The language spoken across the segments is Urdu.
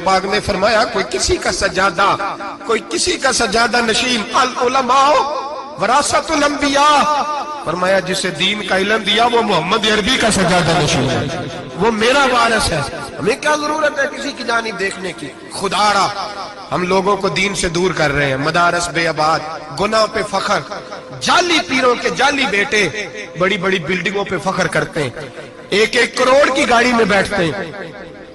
پاک نے فرمایا کوئی کسی کا سجادہ نشین، العلماء وراثت الانبیاء، فرمایا جسے دین کا علم دیا وہ محمد عربی کا سجادہ نشین ہے، وہ میرا وارث ہے۔ ہمیں کیا ضرورت ہے کسی کی جانب دیکھنے کی؟ خدا را ہم لوگوں کو دین سے دور کر رہے ہیں، مدارس بے آباد، گناہ پہ فخر، جعلی پیروں کے جعلی بیٹے بڑی بڑی بلڈنگوں پہ فخر کرتے ہیں، 1-1 کروڑ کی گاڑی میں بیٹھتے ہیں،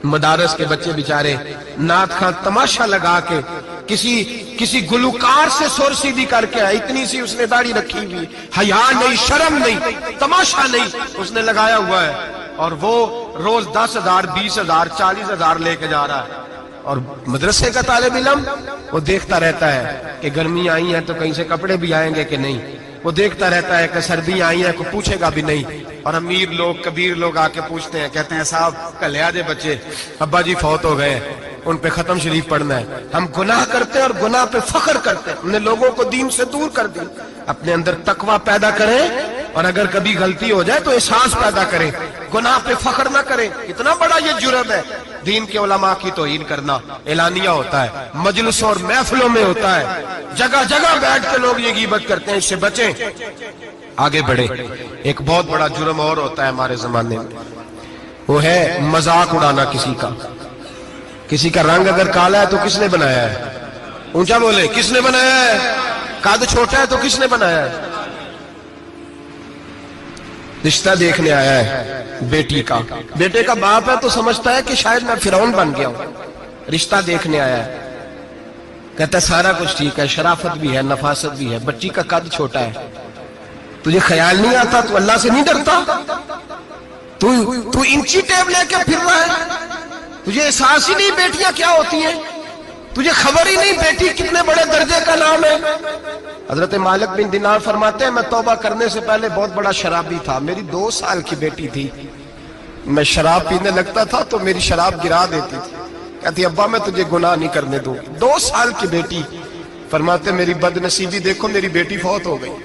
مدارس کے بچے بیچارے نعت خواں تماشا لگا کے کسی گلوکار سے سر سیدھی کر کے آئے، اتنی سی اس نے داڑھی رکھی ہوئی، حیا نہیں، شرم نہیں، تماشا نہیں، اس نے لگایا ہوا ہے، اور وہ روز 10,000 20,000 40,000 لے کے جا رہا ہے، اور مدرسے کا طالب علم وہ دیکھتا رہتا ہے کہ گرمی آئی ہیں تو کہیں سے کپڑے بھی آئیں گے کہ نہیں، وہ دیکھتا رہتا ہے کہ سردی آئی ہے، کوئی پوچھے گا بھی نہیں، اور امیر لوگ کبیر لوگ آ کے پوچھتے ہیں، کہتے ہیں صاحب کل آدھے بچے ابا جی فوت ہو گئے، ان پہ ختم شریف پڑھنا ہے۔ ہم گناہ کرتے ہیں اور گناہ پہ فخر کرتے ہیں، ہم نے لوگوں کو دین سے دور کر دی۔ اپنے اندر تقوی پیدا کریں، اور اگر کبھی غلطی ہو جائے تو احساس پیدا کریں، گناہ پہ فخر نہ کریں۔ اتنا بڑا یہ جرم ہے دین کے علماء کی توہین کرنا، اعلانیہ ہوتا ہے، مجلسوں اور محفلوں میں ہوتا ہے، جگہ جگہ بیٹھ کے لوگ یہ غیبت کرتے ہیں، اس سے بچیں، آگے بڑھیں۔ ایک بہت بڑا جرم اور ہوتا ہے ہمارے زمانے میں، وہ ہے مذاق اڑانا کسی کا رنگ اگر کالا ہے تو کس نے بنایا ہے؟ اونچا بولے، کس نے بنایا ہے؟ قد چھوٹا ہے تو کس نے بنایا ہے؟ رشتہ دیکھنے آیا ہے بیٹی کا، بیٹے کا باپ ہے تو سمجھتا ہے کہ شاید میں فرعون بن گیا ہوں، رشتہ دیکھنے آیا ہے، کہتا ہے سارا کچھ ٹھیک ہے، شرافت بھی ہے، نفاست بھی ہے، بچی کا قد چھوٹا ہے، تجھے خیال نہیں آتا؟ تو اللہ سے نہیں ڈرتا؟ تو انچی ٹیپ لے کے پھر رہا ہے، تجھے احساس ہی نہیں بیٹیاں کیا ہوتی ہیں، تجھے خبر ہی نہیں بیٹی کتنے بڑے درجے کا نام ہے۔ حضرت مالک بن دینار فرماتے ہیں میں توبہ کرنے سے پہلے بہت بڑا شرابی تھا، میری 2 سال کی بیٹی تھی، میں شراب پینے لگتا تھا تو میری شراب گرا دیتی تھی، کہتی ابا میں تجھے گناہ نہیں کرنے دوں گی۔ 2 سال کی بیٹی، فرماتے میری بد نصیبی دیکھو میری بیٹی فوت ہو گئی۔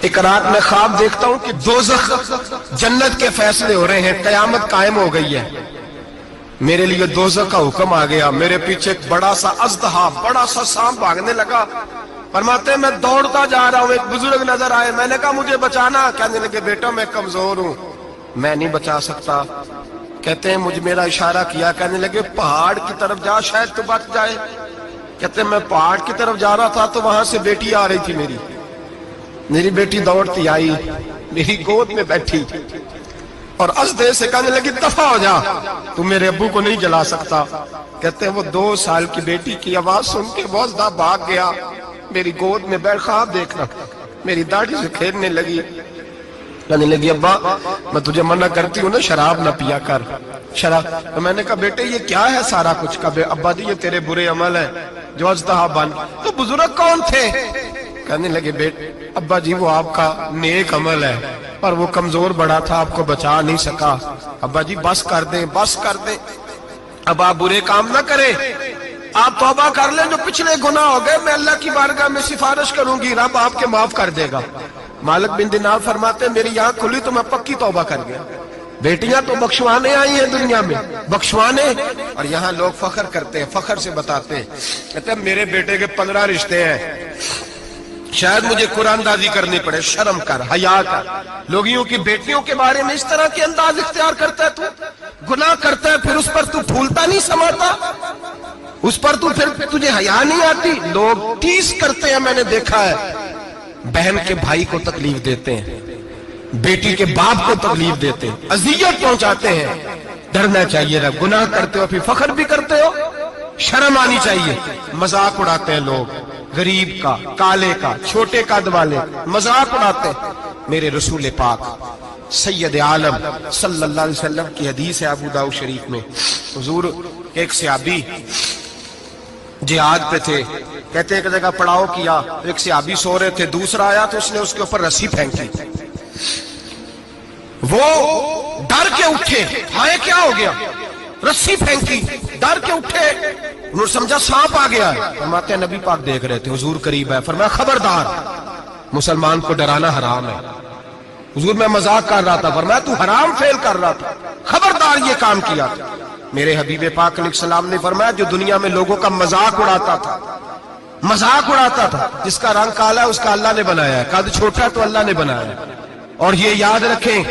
ایک رات میں خواب دیکھتا ہوں کہ دوزخ جنت کے فیصلے ہو رہے ہیں، قیامت قائم ہو گئی ہے، میرے لیے دوزخ کا حکم آ گیا، میرے پیچھے ایک بڑا سا اژدہا، بڑا سا سانپ بھاگنے لگا، فرماتے ہیں میں دوڑتا جا رہا ہوں، ایک بزرگ نظر آئے، میں نے کہا مجھے بچانا، کہنے لگے بیٹا میں کمزور ہوں، میں نہیں بچا سکتا، کہتے ہیں مجھے میرا اشارہ کیا، کہنے لگے پہاڑ کی طرف جا شاید تو بچ جائے، کہتے ہیں میں پہاڑ کی طرف جا رہا تھا تو وہاں سے بیٹی آ رہی تھی، میری بیٹی دوڑتی آئی، میری گود میں بیٹھی اور ازدے سے کہنے لگی دفع ہو جا، تو میرے ابو کو نہیں جلا سکتا، کہتے ہیں وہ 2 سال کی بیٹی کی آواز سن کے بوزدہ بھاگ گیا، میری گود میں بیٹھ خواب دیکھ رہا، میری داڑھی سے کھیلنے لگی، کہنے لگی ابا میں تجھے منع کرتی ہوں نا شراب نہ پیا کر، شراب، تو میں نے کہا بیٹے یہ کیا ہے سارا کچھ، کہا ابا جی یہ تیرے برے عمل ہے جو ازدہا بن۔ تو بزرگ کون تھے؟ کہنے لگے بیٹے ابا جی وہ آپ کا نیک عمل ہے، پر وہ کمزور بڑا تھا آپ کو بچا نہیں سکا، ابا جی بس کر دیں، اب آپ برے کام نہ کریں، آپ توبہ کر لیں، جو پچھلے گناہ ہو گئے میں اللہ کی بارگاہ میں سفارش کروں گی، رب آپ کے معاف کر دے گا۔ مالک بن دینار فرماتے ہیں میری آنکھ کھلی تو میں پکی توبہ کر گیا۔ بیٹیاں تو بخشوانے آئی ہیں دنیا میں، بخشوانے، اور یہاں لوگ فخر کرتے ہیں، فخر سے بتاتے ہیں، کہتے ہیں میرے بیٹے کے 15 رشتے ہیں، شاید مجھے قرآن دازی کرنی پڑے، شرم کر، حیا کر، لوگیوں کی بیٹیوں کے بارے میں اس طرح کے انداز اختیار کرتا ہے، تو گناہ کرتا ہے پھر اس پر تو پھولتا نہیں سماتا، اس پر تو پھر تجھے حیا نہیں آتی۔ لوگ ٹیس کرتے ہیں، میں نے دیکھا ہے، بہن کے بھائی کو تکلیف دیتے ہیں، بیٹی کے باپ کو تکلیف دیتے ہیں، اذیت پہنچاتے ہیں، ڈرنا چاہیے نا، گناہ کرتے ہو پھر فخر بھی کرتے ہو، شرم آنی چاہیے، مذاق اڑاتے ہیں لوگ، غریب کا، کالے کا، چھوٹے قد والے، مذاق اڑاتے ہیں۔ میرے رسول پاک سید عالم صلی اللہ علیہ وسلم کی حدیث ہے ابو داؤد شریف میں، حضور ایک صحابی جہاد پہ تھے، کہتے ہیں ایک جگہ پڑاؤ کیا، ایک صحابی سو رہے تھے، دوسرا آیا تو اس نے اس کے اوپر رسی پھینکی، وہ ڈر کے اٹھے، ہائے کیا ہو گیا، رسی پھینکی، ڈر کے اٹھے، انہوں نے سمجھا سانپ آ گیا ہے، فرماتے ہیں نبی پاک دیکھ رہے تھے، حضور قریب ہے، فرمایا خبردار مسلمان کو ڈرانا حرام ہے، حضور میں مذاق کر رہا تھا، فرمایا تو حرام فعل کر رہا تھا، خبردار یہ کام کیا تھا، میرے حبیب پاک علیہ السلام نے فرمایا جو دنیا میں لوگوں کا مذاق اڑاتا تھا، جس کا رنگ کالا ہے اس کا اللہ نے بنایا ہے، قد چھوٹا تو اللہ نے بنایا ہے۔ اور یہ یاد رکھیں،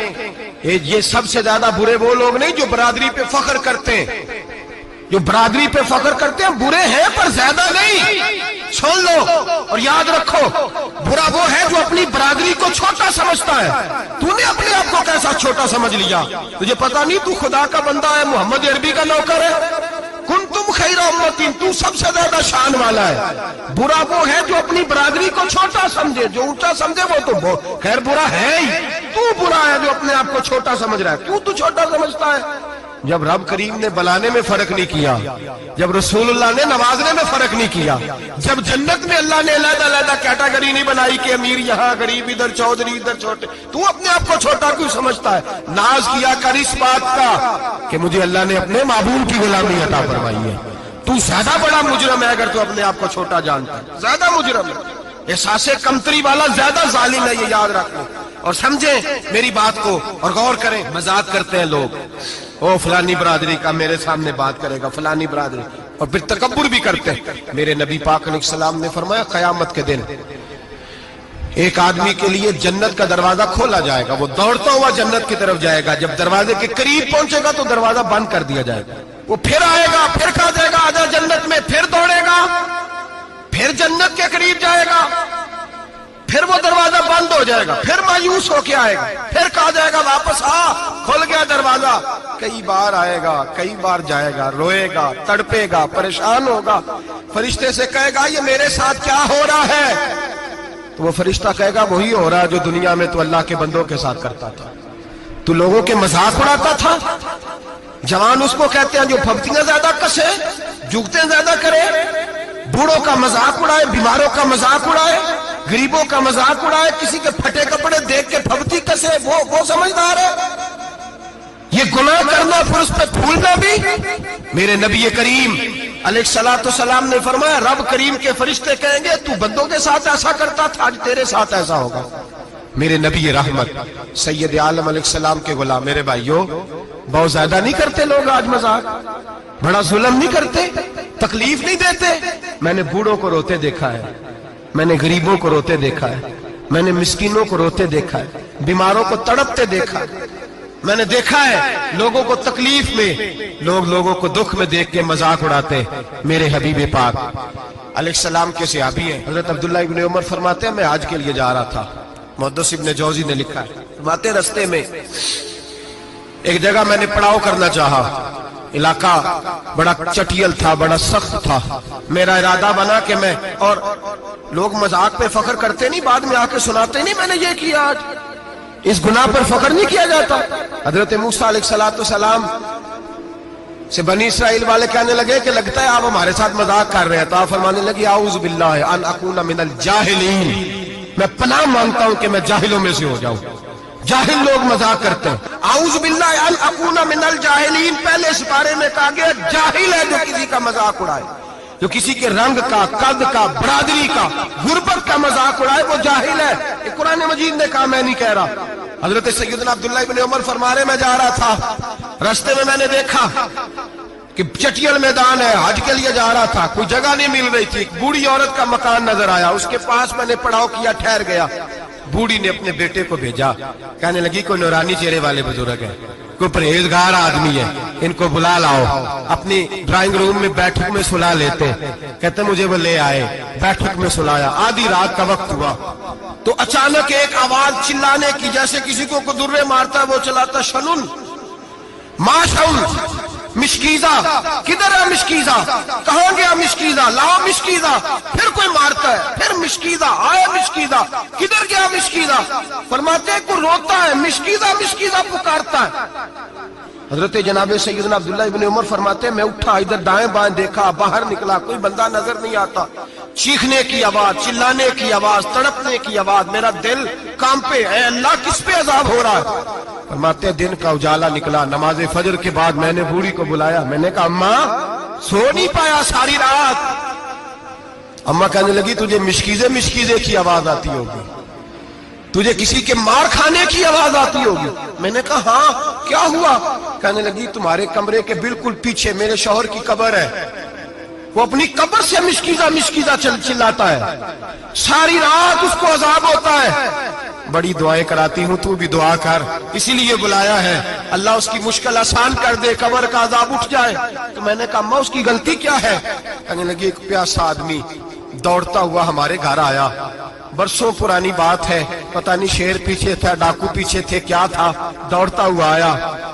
یہ سب سے زیادہ برے وہ لوگ نہیں جو برادری پہ فخر کرتے ہیں، جو برادری پہ فخر کرتے ہیں برے ہیں پر زیادہ نہیں۔ سن لو اور یاد رکھو، برا وہ ہے جو اپنی برادری کو چھوٹا سمجھتا ہے۔ تو نے اپنے آپ کو کیسا چھوٹا سمجھ لیا؟ تجھے پتا نہیں تو خدا کا بندہ ہے، محمد عربی کا نوکر ہے؟ کنتم خیر امتی، تو سب سے زیادہ شان والا ہے۔ برا وہ ہے جو اپنی برادری کو چھوٹا سمجھے، جو اونچا سمجھے وہ تو خیر برا ہے ہی۔ تو برا ہے جو اپنے آپ کو چھوٹا سمجھ رہا ہے، تو چھوٹا سمجھتا ہے۔ جب رب کریم نے بلانے میں فرق نہیں کیا، جب رسول اللہ نے نوازنے میں فرق نہیں کیا، جب جنت میں اللہ نے علیحدہ کیٹیگری نہیں بنائی کہ امیر یہاں، غریب ادھر، چودھری ادھر، چھوٹے، تو اپنے آپ کو چھوٹا کیوں سمجھتا ہے؟ ناز کیا کر اس بات کا کہ مجھے اللہ نے اپنے معبود کی غلامی عطا فرمائی ہے۔ تو زیادہ بڑا مجرم ہے اگر تو اپنے آپ کو چھوٹا جانتا ہے، زیادہ مجرم ہے، احساس کمتری والا زیادہ ظالم ہے، یہ یاد رکھو اور سمجھیں میری بات کو اور غور کریں۔ مذاق کرتے ہیں لوگ، او فلانی برادری کا میرے سامنے بات کرے گا، فلانی برادری، اور پھر تکبر بھی کرتے ہیں۔ میرے نبی پاک علیہ السلام نے فرمایا قیامت کے دن ایک آدمی کے لیے جنت کا دروازہ کھولا جائے گا، وہ دوڑتا ہوا جنت کی طرف جائے گا، جب دروازے کے قریب پہنچے گا تو دروازہ بند کر دیا جائے گا، وہ پھر آئے گا، پھر کہا جائے گا آجا جنت میں، پھر دوڑے گا، پھر جنت کے قریب جائے گا، پھر وہ دروازہ بند ہو جائے گا، پھر مایوس ہو کے آئے گا، پھر کہا جائے گا واپس آ، کھل گیا دروازہ۔ کئی بار آئے گا، کئی بار جائے گا، روئے گا، تڑپے گا، پریشان ہوگا، فرشتے سے کہے گا یہ میرے ساتھ کیا ہو رہا ہے؟ تو وہ فرشتہ کہے گا وہی ہو رہا ہے جو دنیا میں تو اللہ کے بندوں کے ساتھ کرتا تھا، تو لوگوں کے مذاق اڑاتا تھا۔ جوان اس کو کہتے ہیں جو پھپتیاں زیادہ کسے، جگتیں زیادہ کرے، بوڑھوں کا مذاق اڑائے، بیماروں کا مذاق اڑائے، غریبوں کا مذاق اڑائے، کسی کے پھٹے کپڑے دیکھ کے پھپتی کسے، وہ سمجھدار ہے؟ یہ گناہ کرنا پھر اس پہ پھولنا بھی۔ میرے نبی کریم علیہ السلام نے فرمایا رب کریم کے فرشتے کہیں گے تو بندوں کے ساتھ ایسا کرتا تھا، آج تیرے ساتھ ایسا ہوگا۔ میرے نبی رحمت سید عالم علیہ السلام کے غلام، میرے بھائیوں بہت زیادہ نہیں کرتے لوگ آج مذاق؟ بڑا ظلم نہیں کرتے؟ تکلیف نہیں دیتے؟ میں نے بوڑھوں کو روتے دیکھا ہے، میں نے غریبوں کو روتے دیکھا ہے، میں نے مسکینوں کو روتے دیکھا ہے، بیماروں کو تڑپتے دیکھا ہے، میں نے دیکھا ہے لوگوں کو تکلیف میں، لوگوں کو دکھ میں دیکھ کے مذاق اڑاتے۔ میرے حبیب پاک علیہ السلام کے صحابی ہیں حضرت عبداللہ ابن عمر فرماتے ہیں میں حج کے لیے جا رہا تھا، محدث ابن جوزی نے لکھا ہے، فرماتے رستے میں ایک جگہ میں نے پڑاؤ کرنا چاہا، علاقہ بڑا چٹیل تھا، بڑا سخت تھا، میرا ارادہ بنا کہ میں، اور لوگ مذاق پہ فخر کرتے نہیں، بعد میں آ کے سناتے نہیں میں نے یہ کیا، آج اس گناہ پر فخر نہیں کیا جاتا۔ حضرت موسیٰ علیہ السلام سے بنی اسرائیل والے کہنے لگے کہ لگتا ہے آپ ہمارے ساتھ مذاق کر رہے ہیں، تو آپ فرمانے لگے اعوذ باللہ ان اکون من الجاہلین، میں پناہ مانگتا ہوں کہ میں جاہلوں میں سے ہو جاؤں۔ جاہل لوگ مذاق کرتے ہیں، اعوذ باللہ ان اکون من الجاہلین، پہلے اس بارے میں کہا گیا جاہل ہے جو کسی کا مذاق اڑائے، جو کسی کے رنگ کا، قد کا، برادری کا، غربت کا مذاق اڑائے وہ جاہل ہے۔ یہ قرآن مجید نے کہا، میں نہیں کہہ رہا۔ حضرت سیدنا عبداللہ ابن عمر فرما رہے میں جا رہا تھا، رستے میں نے دیکھا کہ چٹیل میدان ہے، حج کے لیے جا رہا تھا، کوئی جگہ نہیں مل رہی تھی، ایک بوڑھی عورت کا مکان نظر آیا، اس کے پاس میں نے پڑاؤ کیا، ٹھہر گیا۔ بوڑھی نے اپنے بیٹے کو بھیجا، کہنے لگی کوئی نورانی چہرے والے بزرگ ہے، کوئی پرہیزگار آدمی ہے، ان کو بلا لاؤ۔ اپنی ڈرائنگ روم میں بیٹھک میں سلا لیتے، کہتے مجھے وہ لے آئے، بیٹھک میں سلایا، آدھی رات کا وقت ہوا تو اچانک ایک آواز چلانے کی، جیسے کسی کو درے مارتا ہے وہ چلاتا، شنن ماشاؤن مشکیزہ، کدھر ہے مشکیزہ، کہاں گیا مشکیزہ، لاؤ مشکیزہ، پھر کوئی مارتا ہے، پھر مشکیزہ، آیا مشکیزہ، کدھر گیا مشکیزہ، فرماتے ہیں کوئی روتا ہے، مشکیزہ مشکیزہ پکارتا ہے۔ حضرت جناب سیدنا عبداللہ ابن عمر فرماتے ہیں میں اٹھا، ادھر دائیں بائیں دیکھا، باہر نکلا، کوئی بندہ نظر نہیں آتا، چیخنے کی آواز، چلانے کی آواز، تڑپنے کی آواز، میرا دل کانپے، اے اللہ کس پہ عذاب ہو رہا ہے؟ فرماتے ہیں دن کا اجالا نکلا، نماز فجر کے بعد میں نے بوڑھی کو بلایا، میں نے کہا اماں سو نہیں پایا ساری رات؟ اماں کہنے لگی تجھے مشکیزے مشکیزے کی آواز آتی ہوگی، تجھے کسی کے مار کھانے کی آواز آتی ہوگی. میں نے کہا ہاں کیا ہوا؟ کہنے لگی تمہارے کمرے کے بالکل پیچھے میرے شوہر کی قبر ہے، وہ اپنی قبر سے مشکیزہ مشکیزہ چلاتا ہے، ساری رات اس کو عذاب ہوتا ہے. بڑی دعائیں کراتی ہوں، تو بھی دعا کر، اسی لیے بلایا ہے، اللہ اس کی مشکل آسان کر دے، قبر کا عذاب اٹھ جائے. تو میں نے کہا ماں اس کی غلطی کیا ہے؟ کہنے لگی ایک پیاسا آدمی دوڑتا ہوا ہمارے گھر آیا، برسوں پرانی بات ہے، پتہ نہیں شیر پیچھے تھا، ڈاکو پیچھے تھے، کیا تھا، دوڑتا ہوا آیا،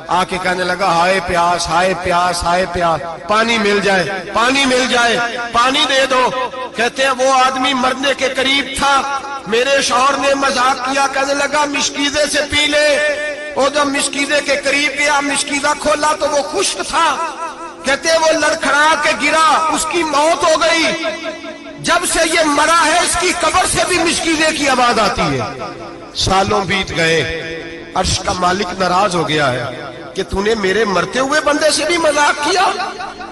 آ کے کہنے لگا ہائے پیاس ہائے پیاس ہائے پیاس، پانی مل جائے پانی مل جائے، پانی دے دو. کہتے ہیں وہ آدمی مرنے کے قریب تھا، میرے شوہر نے مذاق کیا، کہنے لگا مشکیزے سے پی لے. وہ جب مشکیزے کے قریب گیا، مشکیزہ کھولا تو وہ خشک تھا. کہتے ہیں وہ لڑکھڑا کے گرا، اس کی موت ہو گئی. جب سے یہ مرا ہے اس کی قبر سے بھی مشکیزے کی آواز آتی ہے. سالوں بیت گئے، عرش کا مالک ناراض ہو گیا ہے کہ تو نے میرے مرتے ہوئے بندے سے بھی مذاق کیا،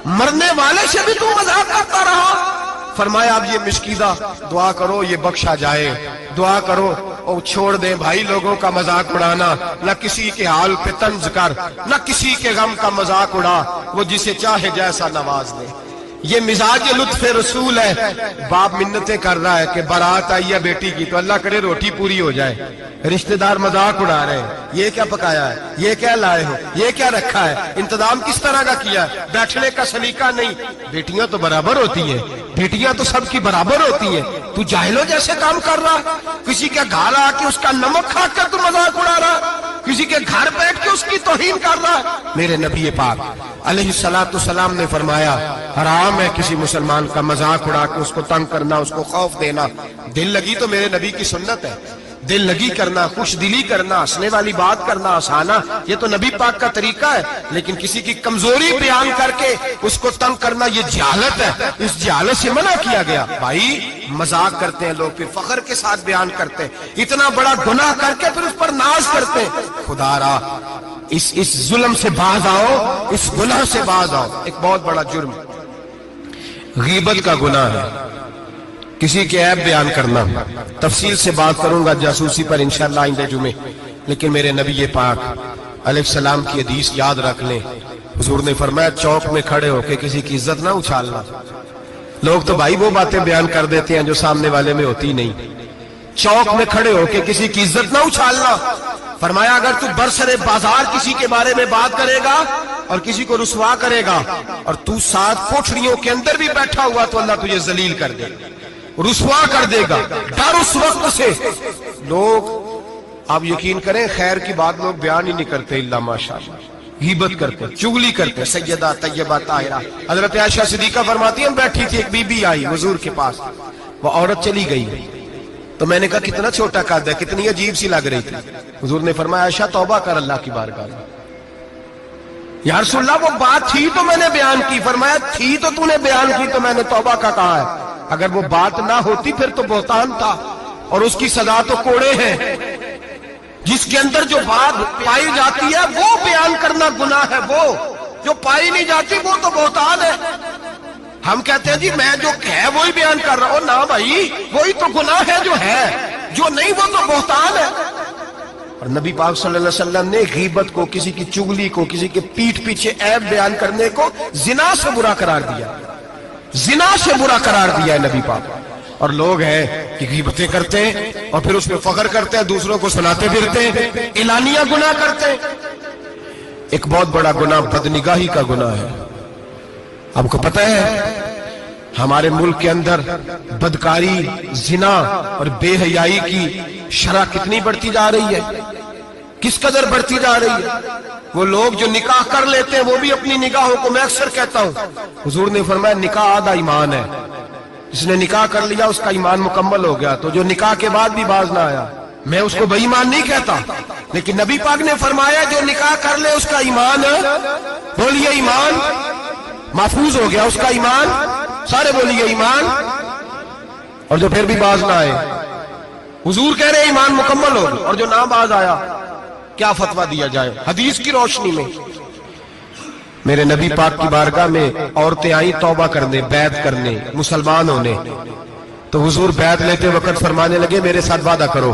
مرنے والے سے بھی تو مذاق کرتا رہا. فرمایا اب یہ مشکیزہ دعا کرو یہ بخشا جائے، دعا کرو اور چھوڑ دیں بھائی لوگوں کا مذاق اڑانا، نہ کسی کے حال پہ طنز کر، نہ کسی کے غم کا مذاق اڑا، وہ جسے چاہے جیسا نواز دے. یہ مزاج لطف رسول ہے. باپ منتیں کر رہا ہے کہ بارات آئی ہے بیٹی کی تو اللہ کرے روٹی پوری ہو جائے، رشتہ دار مذاق اڑا رہے ہیں، یہ کیا پکایا ہے، یہ کیا لائے ہو، یہ کیا رکھا ہے، انتظام کس طرح کا کیا ہے، بیٹھنے کا سلیقہ نہیں. بیٹیاں تو برابر ہوتی ہیں، بیٹیاں تو سب کی برابر ہوتی ہیں. تو جاہلوں جیسے کام کر رہا، کسی کے گھر آ کے اس کا نمک کھا کر تو مذاق اڑا رہا، کسی کے گھر بیٹھ کے اس کی توہین کر رہا. میرے نبی پاک علیہ السلام نے فرمایا حرام ہے کسی مسلمان کا مذاق اڑا کے اس کو تنگ کرنا، اس کو خوف دینا. دل لگی تو میرے نبی کی سنت ہے، دل لگی کرنا، خوش دلی کرنا، ہنسنے والی بات کرنا، ہنسانا، یہ تو نبی پاک کا طریقہ ہے. لیکن کسی کی کمزوری بیان کر کے اس کو تنگ کرنا یہ جہالت ہے، اس جہالت سے منع کیا گیا. بھائی مذاق کرتے ہیں لوگ، پھر فخر کے ساتھ بیان کرتے ہیں، اتنا بڑا گناہ کر کے پھر اس پر ناز کرتے ہیں. خدا را اس ظلم سے باز آؤ، اس گناہ سے باز آؤ. ایک بہت بڑا جرم غیبت کا گناہ ہے، کسی کے عیب بیان کرنا. تفصیل سے بات کروں گا جاسوسی پر انشاءاللہ آئندہ جمعے. لیکن میرے نبی پاک علیہ السلام کی حدیث یاد رکھ لیں. حضور نے فرمایا چوک میں کھڑے ہو کے کسی کی عزت نہ اچھالنا. لوگ تو بھائی وہ باتیں بیان کر دیتے ہیں جو سامنے والے میں ہوتی نہیں. چوک میں کھڑے ہو کے کسی کی عزت نہ اچھالنا. فرمایا اگر تو برسر بازار کسی کے بارے میں بات کرے گا اور کسی کو رسوا کرے گا اور تو 7 کوٹھریوں کے اندر بھی بیٹھا ہوا تو اللہ تجھے ذلیل کر دے گا، رسوا کر دے گا. ڈر اس وقت سے. لوگ آپ یقین کریں خیر کی بات لوگ بیان ہی نہیں کرتے الا ماشاءاللہ، غیبت کرتے، چغلی کرتے. سیدہ طیبہ طاہرہ حضرت عائشہ صدیقہ فرماتی ہیں بیٹھی تھی، ایک بی بی آئی حضور کے پاس، وہ عورت چلی گئی تو میں نے کہا کتنا چھوٹا قد ہے، کتنی عجیب سی لگ رہی تھی. حضور نے فرمایا عائشہ توبہ کر اللہ کی بارگاہ میں. یا رسول اللہ وہ بات تھی تو میں نے بیان کی. فرمایا تھی تو تو نے بیان کی تو میں نے توبہ کا کہا ہے. اگر وہ بات نہ ہوتی پھر تو بہتان تھا اور اس کی سزا تو کوڑے ہیں. جس کے اندر جو بات پائی جاتی ہے وہ بیان کرنا گناہ ہے، وہ جو پائی نہیں جاتی وہ تو بہتان ہے. ہم کہتے ہیں جی میں جو ہے وہی بیان کر رہا ہوں، نہ بھائی وہی تو گناہ ہے جو ہے، جو نہیں وہ تو بہتان ہے. اور نبی پاک صلی اللہ علیہ وسلم نے غیبت کو، کسی کی چغلی کو، کسی کے پیٹھ پیچھے عیب بیان کرنے کو زنا سے برا قرار دیا، زنا سے برا قرار دیا ہے نبی پاک. اور لوگ ہیں کہ غیبتیں کرتے ہیں اور پھر اس پہ فخر کرتے ہیں، دوسروں کو سناتے پھرتے ہیں، اعلانیہ گناہ کرتے ہیں. ایک بہت بڑا گناہ بدنگاہی کا گناہ ہے. آپ کو پتہ ہے ہمارے ملک کے اندر بدکاری، زنا اور بے حیائی کی شرح کتنی بڑھتی جا رہی ہے، کس قدر بڑھتی جا رہی ہے. وہ لوگ جو نکاح کر لیتے ہیں وہ بھی اپنی نگاہوں کو، میں اکثر کہتا ہوں حضور نے فرمایا نکاح آدھا ایمان ہے. جس نے نکاح کر لیا اس کا ایمان مکمل ہو گیا. تو جو نکاح کے بعد بھی باز نہ آیا، میں اس کو بے ایمان نہیں کہتا، لیکن نبی پاک نے فرمایا جو نکاح کر لے اس کا ایمان، بولیے ایمان محفوظ ہو گیا، اس کا ایمان، سارے بولیے ایمان. اور جو پھر بھی باز نہ آئے، حضور کہہ رہے ایمان مکمل ہو گیا. اور جو نہ باز آیا کیا فتویٰ دیا جائے حدیث کی روشنی میں؟ میرے نبی پاک کی بارگاہ میں عورتیں آئیں توبہ کرنے، بیعت کرنے، مسلمان ہونے. تو حضور بیعت لیتے وقت فرمانے لگے میرے ساتھ وعدہ کرو،